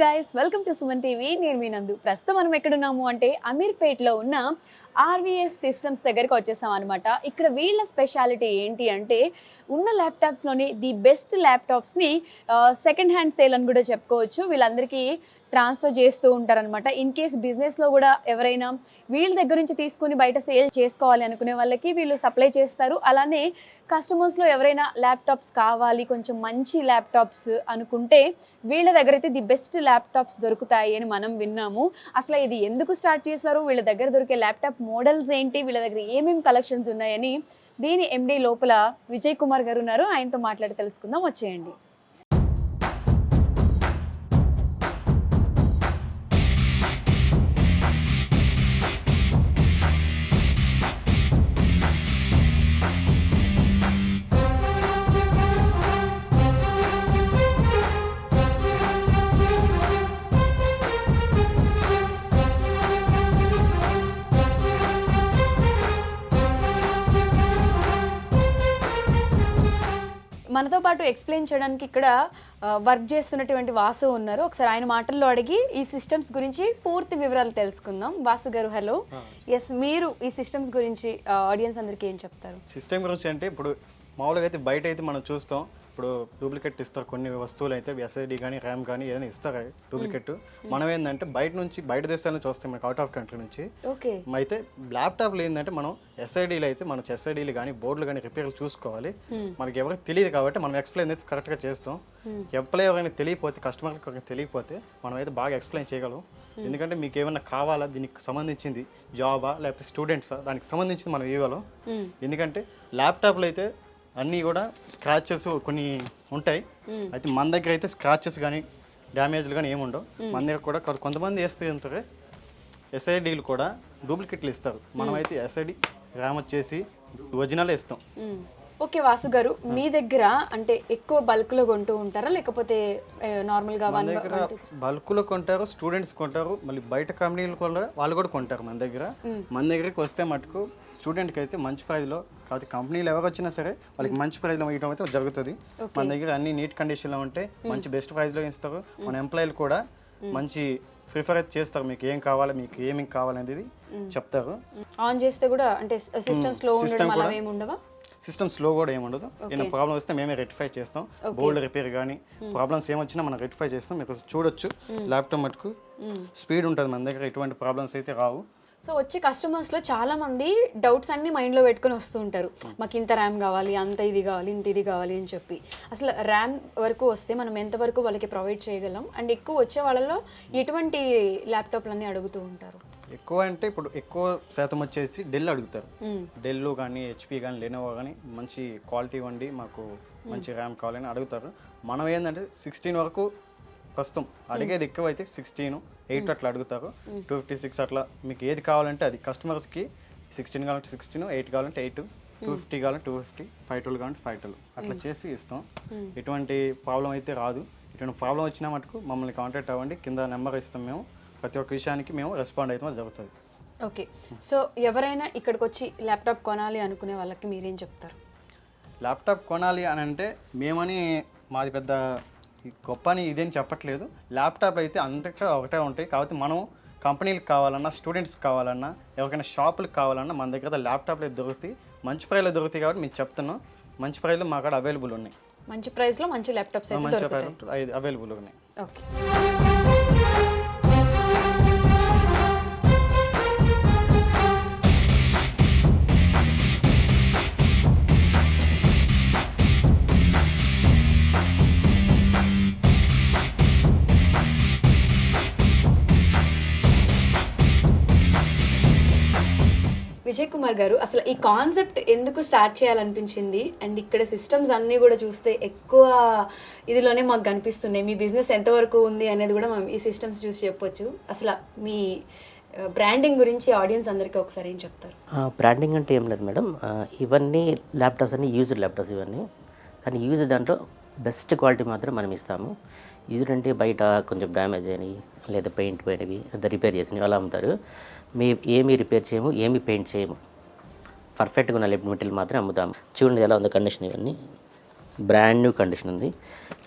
Guys, welcome to Suman TV. నేను మీ నందు. ప్రస్తుతం మనం ఎక్కడున్నాము అంటే అమీర్పేట్లో ఉన్న ఆర్వీఎస్ సిస్టమ్స్ దగ్గరికి వచ్చేసాం అనమాట. ఇక్కడ వీళ్ళ స్పెషాలిటీ ఏంటి అంటే ఉన్న ల్యాప్టాప్స్లోని ది బెస్ట్ ల్యాప్టాప్స్ని సెకండ్ హ్యాండ్ సేల్ అని కూడా చెప్పుకోవచ్చు. వీళ్ళందరికీ ట్రాన్స్ఫర్ చేస్తూ ఉంటారనమాట. ఇన్ కేస్ బిజినెస్లో కూడా ఎవరైనా వీళ్ళ దగ్గర నుంచి తీసుకుని బయట సేల్ చేసుకోవాలి అనుకునే వాళ్ళకి వీళ్ళు సప్లై చేస్తారు. అలానే కస్టమర్స్లో ఎవరైనా ల్యాప్టాప్స్ కావాలి, కొంచెం మంచి ల్యాప్టాప్స్ అనుకుంటే వీళ్ళ దగ్గర అయితే ది బెస్ట్ ల్యాప్టాప్స్ దొరుకుతాయి అని మనం విన్నాము. అసలు ఇది ఎందుకు స్టార్ట్ చేశారు, వీళ్ళ దగ్గర దొరికే ల్యాప్టాప్ మోడల్స్ ఏంటి, వీళ్ళ దగ్గర ఏమేమి కలెక్షన్స్ ఉన్నాయని దీని ఎండి లోపల విజయ్ కుమార్ గారు ఉన్నారు. ఆయనతో మాట్లాడి తెలుసుకుందాం, వచ్చేయండి. మనతో పాటు ఎక్స్ప్లెయిన్ చేయడానికి ఇక్కడ వర్క్ చేస్తున్నటువంటి వాసు ఉన్నారు. ఒకసారి ఆయన మాటల్లో అడిగి ఈ సిస్టమ్స్ గురించి పూర్తి వివరాలు తెలుసుకుందాం. వాసు గారు, హలో. ఎస్, మీరు ఈ సిస్టమ్స్ గురించి ఆడియన్స్ అందరికీ ఏం చెప్తారు? సిస్టమ్ గురించి అంటే ఇప్పుడు మామూలుగా అయితే బయట అయితే మనం చూస్తాం, ఇప్పుడు డూప్లికేట్ ఇస్తారు కొన్ని వస్తువులు అయితే, ఎస్ఐడి కానీ ర్యామ్ కానీ ఏదైనా ఇస్తారు డూప్లికేట్. మనం ఏంటంటే బయట దేశాల నుంచి వస్తాం, మనకి అవుట్ ఆఫ్ కంట్రీ నుంచి. ఓకే. అయితే ల్యాప్టాప్లు ఏంటంటే మనం ఎస్ఐడీలు అయితే మనం ఎస్ఐడీలు కానీ బోర్డులు కానీ రిపేర్లు చూసుకోవాలి. మనకి ఎవరికి తెలియదు కాబట్టి మనం ఎక్స్ప్లెయిన్ అయితే కరెక్ట్గా చేస్తాం. ఎవరైనా తెలియకపోతే, కస్టమర్కి తెలియకపోతే మనం అయితే బాగా ఎక్స్ప్లెయిన్ చేయగలం. ఎందుకంటే మీకు ఏమైనా కావాలా, దీనికి సంబంధించింది జాబా లేకపోతే స్టూడెంట్సా, దానికి సంబంధించింది మనం ఇవ్వగలం. ఎందుకంటే ల్యాప్టాప్లు అయితే అన్నీ కూడా స్క్రాచెస్ కొన్ని ఉంటాయి. అయితే మన దగ్గర అయితే స్క్రాచెస్ కానీ డ్యామేజ్లు కానీ ఏమి ఉండవు. మన దగ్గర కూడా కొంతమంది వేస్తూ ఉంటారు ఎస్ఐడీలు కూడా డూప్లికేట్లు ఇస్తారు. మనమైతే ఎస్ఐడి ర్యామ్ వచ్చేసి ఒరిజినల్ ఇస్తాం. ఓకే వాసు గారు, మీ దగ్గర అంటే ఎక్కువ బల్క్లో కొంటూ ఉంటారా లేకపోతే నార్మల్గా? మన దగ్గర బల్క్లో కొంటారు, స్టూడెంట్స్ కొంటారు, మళ్ళీ బయట కంపెనీలు కూడా వాళ్ళు కూడా కొంటారు మన దగ్గర. మన దగ్గరికి వస్తే మటుకు స్టూడెంట్కి అయితే మంచి ప్రైజ్లో, కాబట్టి కంపెనీలు ఎవరు వచ్చినా సరే వాళ్ళకి మంచి ప్రైజ్లో ఇవ్వడం అయితే జరుగుతుంది. మన దగ్గర అన్ని నీట్ కండిషన్లో ఉంటే మంచి బెస్ట్ ప్రైజ్లో ఇస్తారు. మన ఎంప్లాయీలు కూడా మంచి ప్రిఫర్ అయితే చేస్తారు. మీకు ఏం కావాలి, మీకు ఏమేమి కావాలనేది చెప్తారు. ఆన్ చేస్తే కూడా అంటే సిస్టమ్ స్లో ఉండడం అలా ఏమి ఉండవా? సిస్టమ్ స్లో కూడా ఏముండదు. ఏమైనా ప్రాబ్లం వస్తే మేమే రెక్టిఫై చేస్తాం. బోల్డ్ రిపేర్ కానీ ప్రాబ్లమ్స్ ఏమొచ్చినా మనం రెక్టిఫై చేస్తాం. మీకు చూడొచ్చు ల్యాప్టాప్ మటుకు స్పీడ్ ఉంటుంది మన దగ్గర, ఎటువంటి ప్రాబ్లమ్స్ అయితే రావు. సో వచ్చే కస్టమర్స్లో చాలా మంది డౌట్స్ అన్ని మైండ్లో పెట్టుకుని వస్తూ ఉంటారు. మాకు ఇంత ర్యామ్ కావాలి, అంత ఇది కావాలి, ఇంత ఇది కావాలి అని చెప్పి. అసలు ర్యామ్ వరకు వస్తే మనం ఎంతవరకు వాళ్ళకి ప్రొవైడ్ చేయగలం? అండ్ ఎక్కువ వచ్చే వాళ్ళలో ఎటువంటి ల్యాప్టాప్లన్నీ అడుగుతూ ఉంటారు? ఎక్కువ అంటే ఇప్పుడు ఎక్కువ శాతం వచ్చేసి డెల్ అడుగుతారు. డెల్ కానీ హెచ్పి కానీ లెనోవో కానీ మంచి క్వాలిటీ ఇవ్వండి, మాకు మంచి ర్యామ్ కావాలని అడుగుతారు. మనం ఏంటంటే 16 వరకు ప్రస్తుతం అడిగేది. ఎక్కువ అయితే 16, 8 అట్లా అడుగుతారు. 256 అట్లా మీకు ఏది కావాలంటే అది. కస్టమర్స్కి 16 కావాలంటే 16, 8 కావాలంటే 8, 250 కావాలంటే 250, 512 కావాలంటే 512 అట్లా చేసి ఇస్తాం. ఎటువంటి ప్రాబ్లం అయితే రాదు. ఎటువంటి ప్రాబ్లం వచ్చినా మటుకు మమ్మల్ని కాంటాక్ట్ అవ్వండి, కింద నెంబర్ ఇస్తాం. మేము ప్రతి ఒక్క విషయానికి మేము రెస్పాండ్ అయితే జరుగుతుంది. ఓకే. సో ఎవరైనా ఇక్కడికి వచ్చి ల్యాప్టాప్ కొనాలి అనుకునే వాళ్ళకి మీరేం చెప్తారు? ల్యాప్టాప్ కొనాలి అని అంటే మేమని మాది పెద్ద గొప్ప అని ఇదేం చెప్పట్లేదు. ల్యాప్టాప్లు అయితే అంతటా ఒకటే ఉంటాయి. కాబట్టి మనం కంపెనీలకు కావాలన్నా, స్టూడెంట్స్కి కావాలన్నా, ఎవరికైనా షాపులకు కావాలన్నా మన దగ్గర ల్యాప్టాప్లు దొరుకుతాయి. మంచి ప్రైస్లో దొరుకుతాయి కాబట్టి మీకు చెప్తున్నాం. మంచి ప్రైస్లో మా కాడ అవైలబుల్ ఉన్నాయి. మంచి ప్రైస్లో మంచి ల్యాప్టాప్స్ అయితే దొరుకుతాయి, అవైలబుల్ ఉన్నాయి. ఓకే. విజయ్ కుమార్ గారు, అసలు ఈ కాన్సెప్ట్ ఎందుకు స్టార్ట్ చేయాలనిపించింది? అండ్ ఇక్కడ సిస్టమ్స్ అన్నీ కూడా చూస్తే ఎక్కువ ఇదిలోనే మాకు కనిపిస్తున్నాయి. మీ బిజినెస్ ఎంతవరకు ఉంది అనేది కూడా మనం ఈ సిస్టమ్స్ చూసి చెప్పొచ్చు. అసలు మీ బ్రాండింగ్ గురించి ఆడియన్స్ అందరికీ ఒకసారి ఏం చెప్తారు? బ్రాండింగ్ అంటే ఏం లేదు మేడం, ఇవన్నీ ల్యాప్టాప్స్ అన్ని యూజ్డ్ ల్యాప్టాప్స్ ఇవన్నీ. కానీ యూజ్ దాంట్లో బెస్ట్ క్వాలిటీ మాత్రం మనం ఇస్తాము. యూజ్డ్ అంటే బయట కొంచెం డ్యామేజ్ అయినవి లేదా పెయింట్ పోయినవి లేదా రిపేర్ చేసినవి అలా అమ్ముతారు. ఏమీ రిపేర్ చేయము, ఏమీ పెయింట్ చేయము. పర్ఫెక్ట్గా ఉన్న మెటీరియల్ మాత్రం అమ్ముతాము. చూడండి ఎలా ఉందో కండిషన్ ఇవన్నీ. బ్రాండ్ న్యూ కండిషన్ ఉంది.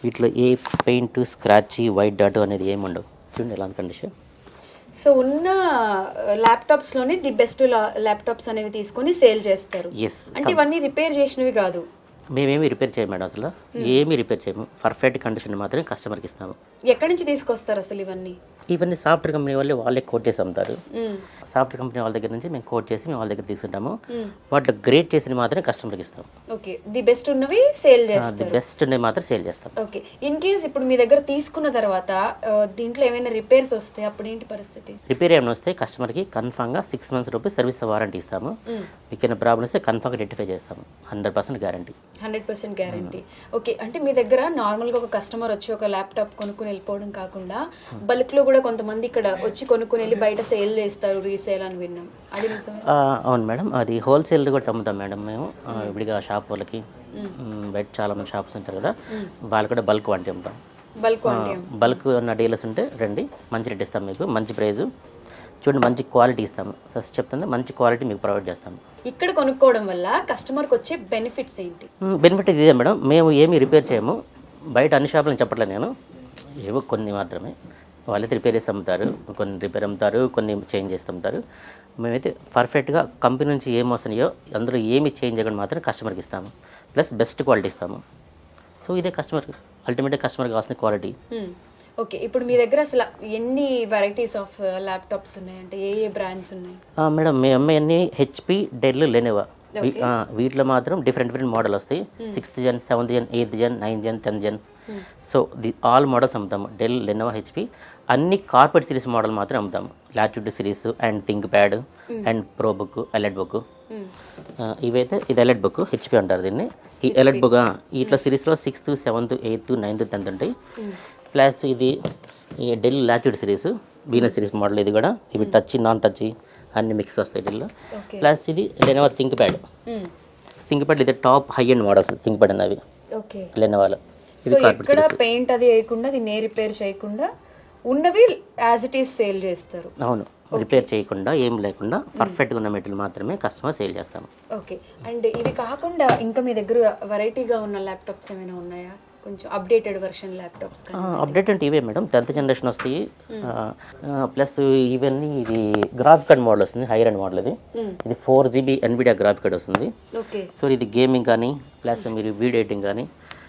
వీటిలో ఏ పెయింట్, స్క్రాచ్, వైట్ డాట్ అనేది ఏమి ఉండవు. చూడండి ఎలాంటి కండిషన్. సో ఉన్న ల్యాప్టాప్స్లోనే ది బెస్ట్ ల్యాప్టాప్స్ అనేవి తీసుకొని సేల్ చేస్తారు. ఎస్, అంటే ఇవన్నీ రిపేర్ చేసినవి కాదు. మేమేమి రిపేర్ చేయము మేడం, అసలు ఏమీ రిపేర్ చేయము. పర్ఫెక్ట్ కండిషన్ మాత్రమే కస్టమర్కి ఇస్తాము. ఎక్కడి నుంచి తీసుకొస్తారు అసలు ఇవన్నీ? ఇవన్నీ సాఫ్ట్వేర్ కంపెనీ వాళ్ళే కోట్ చేసి అమ్ముతారు. సాఫ్ట్వేర్ కంపెనీ వాళ్ళ దగ్గర నుంచి మేము కోట్ చేసి మేము వాళ్ళ దగ్గర తీసుకుంటాము. వాటిలో గ్రేట్ చేసిన మాత్రమే కస్టమర్కి ఇస్తాం. ఓకే, ది బెస్ట్ ఉన్నవి సేల్ ది చేస్తారు. బెస్ట్ ఉన్నవి మాత్రం సేల్ చేస్తాం. ఓకే, ఇన్ కేస్ ఇప్పుడు మీ దగ్గర తీసుకున్న తర్వాత దీంట్లో ఏమైనా రిపేర్స్ వస్తే అప్పుడు ఏంటి పరిస్థితి? రిపేర్ ఏమైనా వస్తే కస్టమర్కి కన్ఫామ్గా 6 months రూపీస్ సర్వీస్ వారంటీ ఇస్తాము. మీకు ఏమైనా ప్రాబ్లమ్ వస్తే కన్ఫామ్గా రెక్టిఫై చేస్తాము. 100% గ్యారంటీ. 100% గ్యారంటీ. ఓకే, అంటే మీ దగ్గర నార్మల్గా ఒక కస్టమర్ వచ్చి ఒక ల్యాప్టాప్ కొనుక్కుని వెళ్ళిపోవడం కాకుండా బల్క్లో కూడా కొంతమంది ఇక్కడ వచ్చి కొనుక్కుని వెళ్ళి బయట సేల్ చేస్తారు, రీసేల్ అని విన్నాం. అది నిజమే? అవును మేడం, అది హోల్సేల్ కూడా అమ్ముతాం మేడం మేము. విడిగా షాప్ వాళ్ళకి, బయట చాలా మంది షాప్స్ ఉంటారు కదా, వాళ్ళు కూడా బల్క్ వంటి అమ్ముతాం. బల్క్ ఉన్న డీలర్స్ ఉంటే రండి, మంచి రేట్ ఇస్తాం మీకు, మంచి ప్రైజు. చూడండి, మంచి క్వాలిటీ ఇస్తాము. ఫస్ట్ చెప్తుంది, మంచి క్వాలిటీ మీకు ప్రొవైడ్ చేస్తాము. ఇక్కడ కొనుక్కోవడం వల్ల కస్టమర్కి వచ్చే బెనిఫిట్స్ ఏంటి? బెనిఫిట్ ఇదే మేడం, మేము ఏమీ రిపేర్ చేయము. బయట అన్ని షాపులను చెప్పట్లేదు నేను, ఏవో కొన్ని మాత్రమే. వాళ్ళైతే రిపేర్ చేసి అమ్ముతారు, కొన్ని రిపేర్ అమ్ముతారు, కొన్ని చేంజ్ చేసి అమ్ముతారు. మేమైతే పర్ఫెక్ట్గా కంపెనీ నుంచి ఏం వస్తున్నాయో అందులో ఏమి చేంజ్ చేయకుండా మాత్రం కస్టమర్కి ఇస్తాము. ప్లస్ బెస్ట్ క్వాలిటీ ఇస్తాము. సో ఇదే కస్టమర్కి అల్టిమేట్గా కస్టమర్కి కావాల్సిన క్వాలిటీ. ఓకే, ఇప్పుడు మీ దగ్గర అసలు ఎన్ని వెరైటీస్ ఆఫ్ ల్యాప్టాప్స్ ఉన్నాయి, అంటే ఏ బ్రాండ్స్ ఉన్నాయి? మేడం మీ అమ్మాయి హెచ్పి, డెల్, లెనోవా, వీటిలో మాత్రం డిఫరెంట్ మోడల్ వస్తాయి. 6th gen, 7th gen, 8th gen, 9th gen, 10th gen. So all models అమ్ముతాము. డెల్, లెనోవా, హెచ్పి అన్ని కార్పొరేట్ సిరీస్ మోడల్ మాత్రం అమ్ముతాము. Latitude series and think pad and pro book, elite book. ఇవైతే ఇది elite book, HP అంటారు దీన్ని. ఈ elite book ఇట్లా సిరీస్లో 6th, 7th, 8th, 9th, 10th ఉంటాయి. ప్లస్ ఇది డెల్ లాటిట్యూడ్ సిరీస్, బీనస్ సిరీస్ మోడల్. ఇది కూడా ఇవి టచ్, నాన్ టచ్ అన్ని మిక్స్ వస్తాయి డెల్లో. ప్లస్ ఇది Lenovo ThinkPad. ThinkPad ఇది top high end models ThinkPad అన్నవి లెనోవాలో. సో ఇక్కడ పెయింట్ అది వేయకుండా, దీన్ని రిపేర్ చేయకుండా ఉన్నవి యాజ్ ఇట్ ఈస్ సేల్ చేస్తారు. అవును, రిపేర్ చేయకుండా ఏం లేకుండా పర్ఫెక్ట్గా ఉన్న మెటీరియల్ మాత్రమే కస్టమర్ సేల్ చేస్తాము. ఓకే, అండ్ ఇవి కాకుండా ఇంకా మీ దగ్గర వెరైటీగా ఉన్న ల్యాప్టాప్స్ ఏమైనా ఉన్నాయా? కొంచెం అప్డేటెడ్ వర్షన్ ల్యాప్టాప్స్? అప్డేట్ అంటే ఇవే మేడం, 10th generation వస్తాయి. ప్లస్ ఇవన్నీ ఇది గ్రాఫిక్ కార్డ్ మోడల్ వస్తుంది, హైయర్ ఎండ్ మోడల్. ఇది 4GB NVIDIA గ్రాఫిక్ కార్డ్ వస్తుంది. సో ఇది గేమింగ్ కానీ ప్లస్ మీరు వీడియో ఎడిటింగ్ కానీ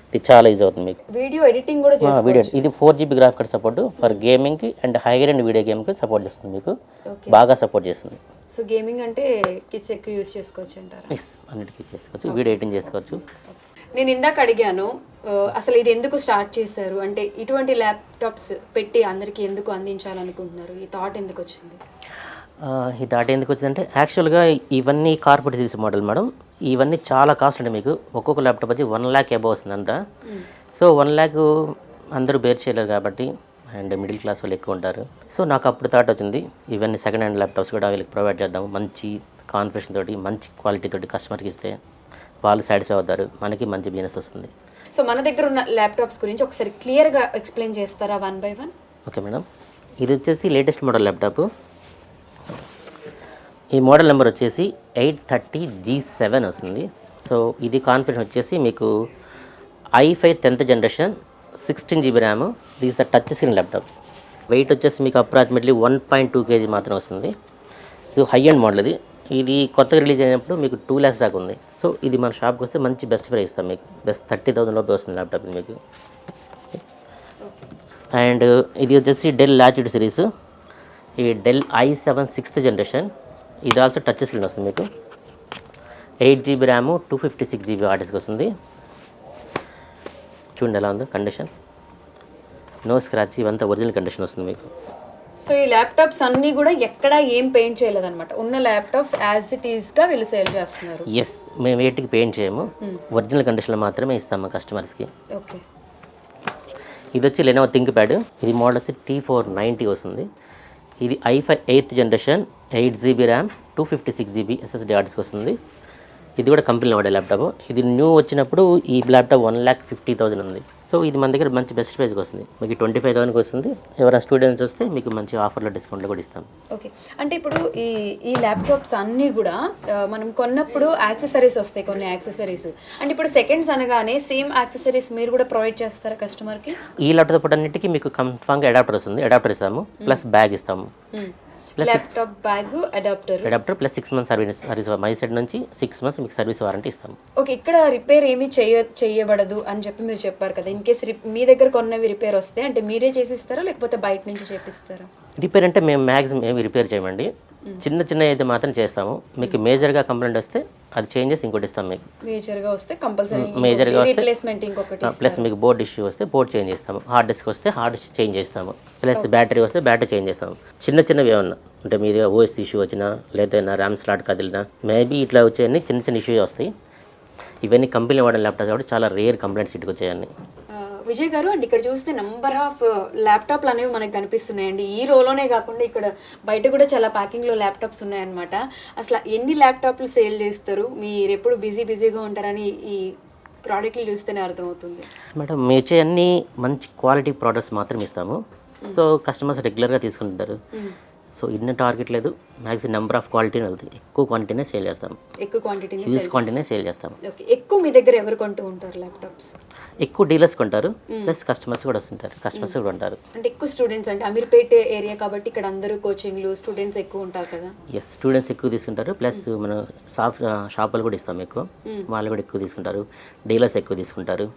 ఇది చాలా ఈజీ అవుతుంది మీకు. వీడియో ఎడిటింగ్ కూడా వీడియో ఇది 4GB graphic card support for గేమింగ్కి అండ్ హైయర్ ఎండ్ వీడియో గేమ్కి సపోర్ట్ చేస్తుంది, మీకు బాగా సపోర్ట్ చేస్తుంది. సో గేమింగ్ అంటే కిడ్స్ ఎక్కువ యూజ్ చేసుకోవచ్చు అంటారు? ఎస్, అన్నిటికీ చేసుకోవచ్చు, వీడియో ఎడిటింగ్ చేసుకోవచ్చు. నేను ఇందాక అడిగాను అసలు ఇది ఎందుకు స్టార్ట్ చేశారు, అంటే ఇటువంటి ల్యాప్టాప్స్ పెట్టి అందరికీ ఎందుకు అందించాలనుకుంటున్నారు, ఈ థాట్ ఎందుకు వచ్చింది? ఈ థాట్ ఎందుకు వచ్చిందంటే యాక్చువల్గా ఇవన్నీ కార్పొరేట్ సిరీస్ మోడల్ మేడం. ఇవన్నీ చాలా కాస్ట్ ఉంటాయి మీకు. ఒక్కొక్క ల్యాప్టాప్ వచ్చి 1 lakh అబౌవ్ వస్తుంది అంతా. సో 1 lakh అందరూ బేర్ చేయలేరు కాబట్టి, అండ్ మిడిల్ క్లాస్ వాళ్ళు ఎక్కువ ఉంటారు. సో నాకు అప్పుడు థాట్ వచ్చింది, ఇవన్నీ సెకండ్ హ్యాండ్ ల్యాప్టాప్స్ కూడా వీళ్ళకి ప్రొవైడ్ చేద్దాము. మంచి కాన్ఫిడెన్స్ తోటి, మంచి క్వాలిటీ తోటి కస్టమర్కి ఇస్తే వాళ్ళు సాటిస్ఫై అవుతారు, మనకి మంచి బిజినెస్ వస్తుంది. సో మన దగ్గర ఉన్న ల్యాప్టాప్స్ గురించి ఒకసారి క్లియర్గా ఎక్స్ప్లెయిన్ చేస్తారా 1 by 1? ఓకే మేడం, ఇది వచ్చేసి లేటెస్ట్ మోడల్ ల్యాప్టాప్. ఈ మోడల్ నెంబర్ వచ్చేసి 830G7 వస్తుంది. సో ఇది కాన్ఫిడెన్స్ వచ్చేసి మీకు i5 10th generation, 16GB RAM. This the touch screen laptop. Weight వచ్చేసి మీకు అప్రాక్సిమేట్లీ 1.2 kg మాత్రం వస్తుంది. సో హై ఎండ్ మోడల్ ఇది. ఇది కొత్తగా రిలీజ్ అయినప్పుడు మీకు 2 lakhs దాకా ఉంది. సో ఇది మన షాప్కి వస్తే మంచి బెస్ట్ ప్రైస్ ఇస్తాం మీకు. బెస్ట్ 30,000 లోపే వస్తుంది ల్యాప్టాప్ ఇది మీకు. అండ్ ఇది వచ్చేసి డెల్ లాటిట్యూడ్ సిరీస్. ఈ డెల్ i7 6th generation. ఇది ఆల్సో టచ్ స్క్రీన్ వస్తుంది మీకు. 8GB RAM, 256GB hard disk వస్తుంది. చూడండి ఎలా ఉందో కండిషన్, నో స్క్రాచ్, ఇవంతా ఒరిజినల్ కండిషన్ వస్తుంది మీకు. సో ఈ ల్యాప్టాప్స్ అన్నీ కూడా ఎక్కడ ఏం పెయింట్ చేయలేదన్నమాట, ఉన్న ల్యాప్టాప్స్ యాజ్ ఇట్ ఈస్గా వీళ్ళు సేల్ చేస్తున్నారు? ఎస్, మేము వేటికి పెయింట్ చేయము, ఒరిజినల్ కండిషన్లో మాత్రమే ఇస్తాము కస్టమర్స్కి. ఓకే, ఇది వచ్చి లెనోవా థింక్ ప్యాడ్. ఇది మోడల్ వచ్చి T490 వస్తుంది. ఇది i5 8th generation, 8GB RAM, 256GB SSD hard disk వస్తుంది. ఇది కూడా కంపెనీలో వాడే ల్యాప్టాప్. ఇది న్యూ వచ్చినప్పుడు ఈ ల్యాప్టాప్ 1,50,000 ఉంది. సో ఇది మన దగ్గర మంచి బెస్ట్ ప్రైస్కి వస్తుంది, మీకు 25,000కి వస్తుంది. ఎవరైనా స్టూడెంట్స్ వస్తే మీకు మంచి ఆఫర్లో డిస్కౌంట్లో కూడా ఇస్తాం. ఓకే, అంటే ఇప్పుడు ఈ ల్యాప్టాప్స్ అన్నీ కూడా మనం కొన్నప్పుడు యాక్సెసరీస్ వస్తాయి, కొన్ని యాక్సెసరీస్. అంటే ఇప్పుడు సెకండ్స్ అనగానే సేమ్ యాక్సెసరీస్ మీరు కూడా ప్రొవైడ్ చేస్తారా కస్టమర్కి? ఈ ల్యాప్టాప్ అన్నిటికీ మీకు కన్ఫామ్గా అడాప్టర్ వస్తుంది, అడాప్టర్ ఇస్తాము, ప్లస్ బ్యాగ్ ఇస్తాము. Laptop bag adapter plus 6 months service my side నుంచి 6 months మీకు సర్వీస్ వారంటీ ఇస్తాము. ఓకే, ఇక్కడ రిపేర్ ఏమీ చేయబడదు అని చెప్పి మీరు చెప్పారు కదా. ఇన్ కేస్ మీ దగ్గర కొన్నవి రిపేర్ వస్తే అంటే మీరే చేసిస్తారా లేకపోతే బయట నుంచి చేపిస్తారా? రిపేర్ అంటే మేము మ్యాక్సిమం ఏమి రిపేర్ చేయమండి, చిన్న అయితే మాత్రం చేస్తాము. మీకు మేజర్గా కంప్లైంట్ వస్తే అది చేంజెస్ ఇంకోటి ఇస్తాం. మీకు మేజర్గా వస్తే కంపల్సరీ మేజర్గా వస్తే రీప్లేస్మెంట్ ఇంకొకటి, ప్లస్ మీకు బోర్డ్ ఇష్యూ వస్తే బోర్డ్ చేంజ్ చేస్తాము, హార్డ్ డిస్క్ వస్తే హార్డ్ డిస్క్ చేంజ్ చేస్తాము, ప్లస్ బ్యాటరీ వస్తే బ్యాటరీ చేంజ్ చేస్తాము. చిన్నవి ఏమన్నా అంటే మీరు ఓఎస్ ఇష్యూ వచ్చినా లేదా ర్యామ్ స్లాట్ కదిలినా మేబీ ఇట్లా వచ్చేయన్నీ చిన్న ఇష్యూ వస్తాయి. ఇవన్నీ కంపెనీ వాడిన ల్యాప్టాప్స్ కాబట్టి చాలా రేర్ కంప్లైంట్స్ ఇటుకు వచ్చాయని. విజయ్ గారు, అండ్ ఇక్కడ చూస్తే నంబర్ ఆఫ్ ల్యాప్టాప్లు అనేవి మనకు కనిపిస్తున్నాయండి. ఈ రోలోనే కాకుండా ఇక్కడ బయట కూడా చాలా ప్యాకింగ్లో ల్యాప్టాప్స్ ఉన్నాయన్నమాట. అసలు ఎన్ని ల్యాప్టాప్లు సేల్ చేస్తారు? మీరు ఎప్పుడు బిజీగా ఉంటారని ఈ ప్రోడక్ట్లు చూస్తేనే అర్థమవుతుంది. మేడం మీ వచ్చే అన్ని మంచి క్వాలిటీ ప్రోడక్ట్స్ మాత్రం ఇస్తాము. సో కస్టమర్స్ రెగ్యులర్గా తీసుకుంటారు. సో ఇన్ని టార్గెట్ లేదు, మ్యాక్సిమం నెంబర్ ఆఫ్ క్వాలిటీని వెళ్తుంది, ఎక్కువ క్వాంటిటీనే సేల్ చేస్తాము, ఎక్కువ క్వాంటిటీనే సేల్ చేస్తాము. ఓకే, ఎక్కువ మీ దగ్గర ఎవరు కొంటూ ఉంటారు ల్యాప్టాప్స్? ఎక్కువ డీలర్స్ కొంటారు, ప్లస్ కస్టమర్స్ కూడా వస్తుంటారు, కస్టమర్స్ కూడా ఉంటారు. అంటే ఎక్కువ స్టూడెంట్స్, అంటే అమీర్పేట్ ఏరియా కాబట్టి ఇక్కడ అందరూ కోచింగ్లు స్టూడెంట్స్ ఎక్కువ ఉంటారు కదా. ఎస్, స్టూడెంట్స్ ఎక్కువ తీసుకుంటారు, ప్లస్ మనం షాపులు కూడా ఇస్తాం ఎక్కువ, వాళ్ళు కూడా ఎక్కువ తీసుకుంటారు, డీలర్స్ ఎక్కువ తీసుకుంటారు.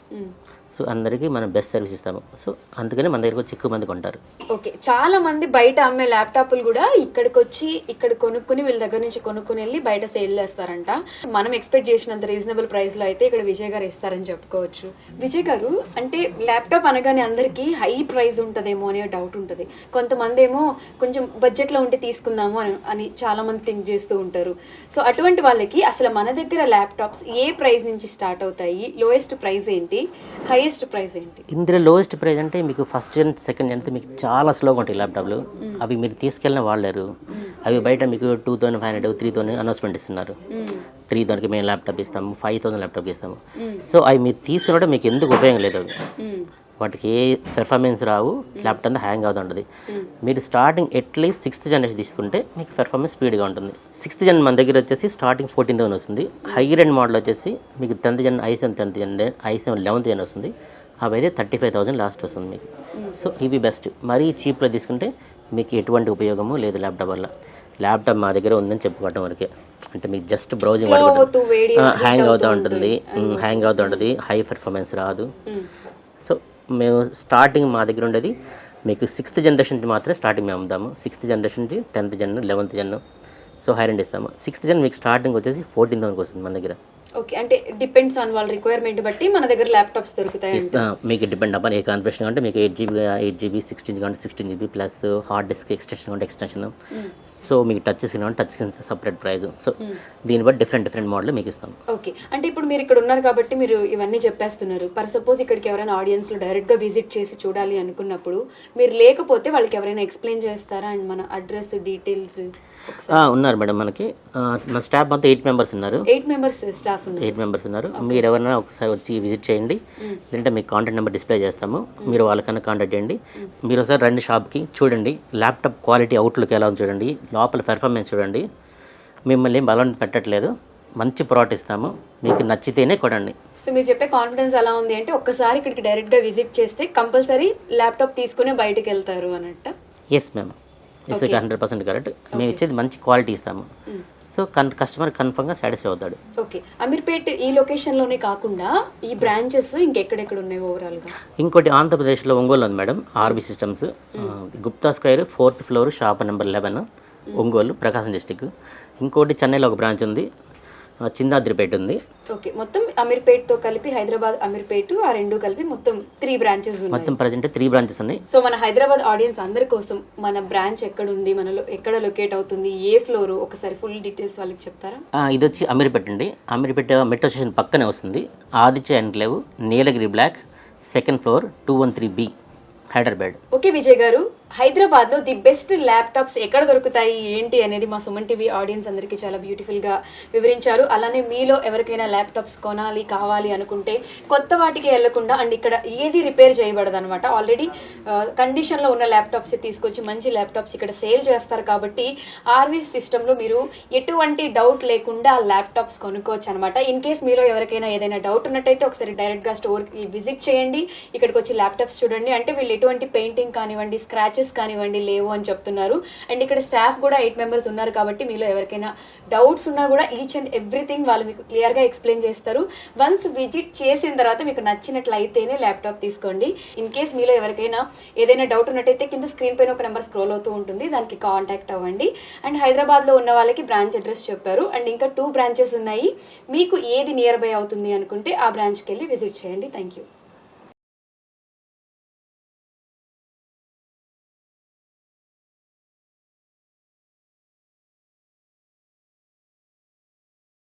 సో అందరికీ మనం బెస్ట్ సర్వీస్ ఇస్తాము. సో అందుకని మన దగ్గరకు వచ్చి ఎక్కువ మంది కొంటారు. ఓకే, చాలా మంది బయట అమ్మే ల్యాప్టాప్లు కూడా ఇక్కడికి వచ్చి ఇక్కడ కొనుక్కుని వీళ్ళ దగ్గర నుంచి కొనుక్కుని వెళ్ళి బయట సేల్ చేస్తారంట. మనం ఎక్స్పెక్ట్ చేసినంత రీజనబుల్ ప్రైస్ లో అయితే ఇక్కడ విజయ్ గారు ఇస్తారని చెప్పుకోవచ్చు. విజయ్ గారు, అంటే ల్యాప్టాప్ అనగానే అందరికీ హై ప్రైస్ ఉంటుందేమో అనే డౌట్ ఉంటుంది. కొంతమంది ఏమో కొంచెం బడ్జెట్ లో ఉంటే తీసుకుందాము అని చాలా మంది థింక్ చేస్తూ ఉంటారు. సో అటువంటి వాళ్ళకి అసలు మన దగ్గర ల్యాప్టాప్స్ ఏ ప్రైస్ నుంచి స్టార్ట్ అవుతాయి? లోయెస్ట్ ప్రైస్ ఏంటి, హైయెస్ట్ ప్రైస్ ఏంటి? ఇందులో లోయెస్ట్ ప్రైస్ అంటే మీకు ఫస్ట్ జన్ సెకండ్ జన్ మీకు చాలా స్లోగా ఉంటాయి ల్యాప్టాప్లు. అవి మీరు తీసుకెళ్ళిన వాళ్ళరు, అవి బయట మీకు 2,500 3,000 అనౌన్స్మెంట్ ఇస్తున్నారు. 3,000కి మేము ల్యాప్టాప్ ఇస్తాము, 5,000 ల్యాప్టాప్ ఇస్తాము. సో అవి మీరు తీసుకున్నప్పుడు మీకు ఎందుకు ఉపయోగం లేదు, అవి వాటికి ఏ పెర్ఫార్మెన్స్ రావు, ల్యాప్టాప్ అంతా హ్యాంగ్ అవుతుంటుంది. మీరు స్టార్టింగ్ అట్లీస్ట్ 6th జనరేషన్ తీసుకుంటే మీకు పెర్ఫార్మెన్స్ స్పీడ్గా ఉంటుంది. 6th జన్ మన దగ్గర వచ్చేసి స్టార్టింగ్ 14,000 వస్తుంది. హైయర్ ఎండ్ మోడల్ వచ్చేసి మీకు 10th Jan i7 10th Jan i7 11th Jan వస్తుంది. అవి అయితే 35,000 లాస్ట్ వస్తుంది మీకు. సో ఇవి బెస్ట్. మరీ చీప్లో తీసుకుంటే మీకు ఎటువంటి ఉపయోగము లేదు ల్యాప్టాప్ వల్ల. ల్యాప్టాప్ మా దగ్గర ఉందని చెప్పుకోవటం వరకే, అంటే మీకు జస్ట్ బ్రౌజింగ్ హ్యాంగ్ అవుతూ ఉంటుంది, హై పెర్ఫార్మెన్స్ రాదు. సో మేము స్టార్టింగ్ మా దగ్గర ఉండేది మీకు 6th జనరేషన్ నుంచి మాత్రమే స్టార్టింగ్ మేము అమ్ముతాము. 6th జనరేషన్ నుంచి 10th gen 11th gen so high end ఇస్తాము. 6th జన్ మీకు స్టార్టింగ్ వచ్చేసి 14,000 వస్తుంది మన దగ్గర. ఓకే, అంటే డిపెండ్స్ ఆన్ వాళ్ళ రిక్వైర్మెంట్ బట్టి మన దగ్గర ల్యాప్టాప్స్ దొరుకుతాయి. మీకు డిపెండ్ అవ్వాలి ఏ కాన్ఫిగరేషన్ అంటే మీకు 8GB 16GB అంటే 16GB plus hard disk extension అంటే ఎక్స్టెన్షన్. సో మీకు టచ్ స్క్రీన్ అంటే touch screen separate price. So దీన్ని బట్టి డిఫరెంట్ మోడల్ మీకు ఇస్తాం. ఓకే, అంటే ఇప్పుడు మీరు ఇక్కడ ఉన్నారు కాబట్టి మీరు ఇవన్నీ చెప్పేస్తున్నారు. ఫర్ సపోజ్ ఇక్కడికి ఎవరైనా ఆడియన్స్లో డైరెక్ట్గా విజిట్ చేసి చూడాలి అనుకున్నప్పుడు మీరు లేకపోతే వాళ్ళకి ఎవరైనా ఎక్స్ప్లెయిన్ చేస్తారా? అండ్ మన అడ్రస్ డీటెయిల్స్ ఉన్నారు మేడం, మనకి మన స్టాఫ్ అంతా 8 members ఉన్నారు. 8 members స్టాఫ్ ఉన్నారు. 8 members ఉన్నారు. మీరు ఎవరైనా ఒకసారి వచ్చి విజిట్ చేయండి, లేదంటే మీకు కాంటాక్ట్ నెంబర్ డిస్ప్లే చేస్తాము, మీరు వాళ్ళకన్నా కాంటాక్ట్ చేయండి. మీరు ఒకసారి రండి షాప్కి, చూడండి ల్యాప్టాప్ క్వాలిటీ అవుట్లుక్ ఎలా ఉంది చూడండి, లోపల పెర్ఫార్మెన్స్ చూడండి. మిమ్మల్ని ఏం బలం పెట్టట్లేదు, మంచి ప్రోడక్ట్ ఇస్తాము, మీకు నచ్చితేనే కొనండి. సో మీరు చెప్పే కాన్ఫిడెన్స్ ఎలా ఉంది అంటే ఒక్కసారి ఇక్కడికి డైరెక్ట్గా విజిట్ చేస్తే కంపల్సరీ ల్యాప్టాప్ తీసుకుని బయటకు వెళ్తారు అన్నట్టు. Yes ma'am, it's 100% correct. మేము ఇచ్చేది మంచి క్వాలిటీ ఇస్తాము. సో కస్టమర్ కన్ఫర్మ్గా సాటిస్ఫై అవుతాడు. ఓకే, అమీర్పేట్ ఈ లొకేషన్లోనే కాకుండా ఈ బ్రాంచెస్ ఇంకెక్కడెక్కడ ఉన్నాయి ఓవరాల్గా? ఇంకోటి ఆంధ్రప్రదేశ్లో ఒంగోలు ఉంది madam, RB systems, Gupta square 4th floor shop number 11 Ongole, Prakasam district. ఇంకోటి చెన్నైలో ఒక బ్రాంచ్ ఉంది, చిందాద్రిపేట ఉంది. ఓకే, మొత్తం అమీర్పేట్తో కలిపి హైదరాబాద్ అమీర్పేట్ ఆ రెండు కలిపి మొత్తం 3 బ్రాంచెస్ ఉన్నాయి. మొత్తం ప్రజెంట్ 3 branches ఉన్నాయి. సో మన హైదరాబాద్ ఆడియన్స్ అందరి కోసం మన బ్రాంచ్ ఎక్కడ ఉంది, మనలో ఎక్కడ లొకేట్ అవుతుంది, ఏ ఫ్లోర్, ఒకసారి ఫుల్ డీటెయిల్స్ వాళ్ళకి చెప్తారా? ఇది వచ్చి అమీర్పేట అండి. అమీర్పేట మెట్రో స్టేషన్ పక్కనే వస్తుంది. Aditya enclave, Nilgiri block, 2nd floor 213B, Hyderabad. Okay Vijay garu, హైదరాబాద్లో ది బెస్ట్ ల్యాప్టాప్స్ ఎక్కడ దొరుకుతాయి ఏంటి అనేది మా సుమన్ టీవీ ఆడియన్స్ అందరికీ చాలా బ్యూటిఫుల్గా వివరించారు. అలానే మీలో ఎవరికైనా ల్యాప్టాప్స్ కొనాలి కావాలి అనుకుంటే కొత్త వాటికి వెళ్లకుండా అండ్ ఇక్కడ ఏది రిపేర్ చేయబడదు అనమాట. ఆల్రెడీ కండిషన్లో ఉన్న ల్యాప్టాప్స్ తీసుకొచ్చి మంచి ల్యాప్టాప్స్ ఇక్కడ సేల్ చేస్తారు కాబట్టి ఆర్వీ సిస్టంలో మీరు ఎటువంటి డౌట్ లేకుండా ఆ ల్యాప్టాప్స్ కొనుక్కోవచ్చు అనమాట. ఇన్ కేస్ మీలో ఎవరికైనా ఏదైనా డౌట్ ఉన్నట్టయితే ఒకసారి డైరెక్ట్గా స్టోర్కి విజిట్ చేయండి, ఇక్కడికి వచ్చి ల్యాప్టాప్స్ చూడండి. అంటే వీళ్ళు ఎటువంటి పెయింటింగ్ కానివ్వండి, స్క్రాచెస్ కానివ్వండి లేవు అని చెప్తున్నారు. అండ్ ఇక్కడ స్టాఫ్ కూడా 8 మెంబర్స్ ఉన్నారు కాబట్టి మీలో ఎవరికైనా డౌట్స్ ఉన్నా కూడా ఈచ్ అండ్ ఎవ్రీథింగ్ వాళ్ళు మీకు క్లియర్గా ఎక్స్ప్లెయిన్ చేస్తారు. వన్స్ విజిట్ చేసిన తర్వాత మీకు నచ్చినట్లయితేనే ల్యాప్టాప్ తీసుకోండి. ఇన్ కేస్ మీలో ఎవరికైనా ఏదైనా డౌట్ ఉన్నట్టయితే కింద స్క్రీన్ పైన ఒక నెంబర్ స్క్రోల్ అవుతూ ఉంటుంది, దానికి కాంటాక్ట్ అవ్వండి. అండ్ హైదరాబాద్లో ఉన్న వాళ్ళకి బ్రాంచ్ అడ్రస్ చెప్పారు. అండ్ ఇంకా 2 బ్రాంచెస్ ఉన్నాయి. మీకు ఏది నియర్ బై అవుతుంది అనుకుంటే ఆ బ్రాంచ్కి వెళ్ళి విజిట్ చేయండి. Thank you.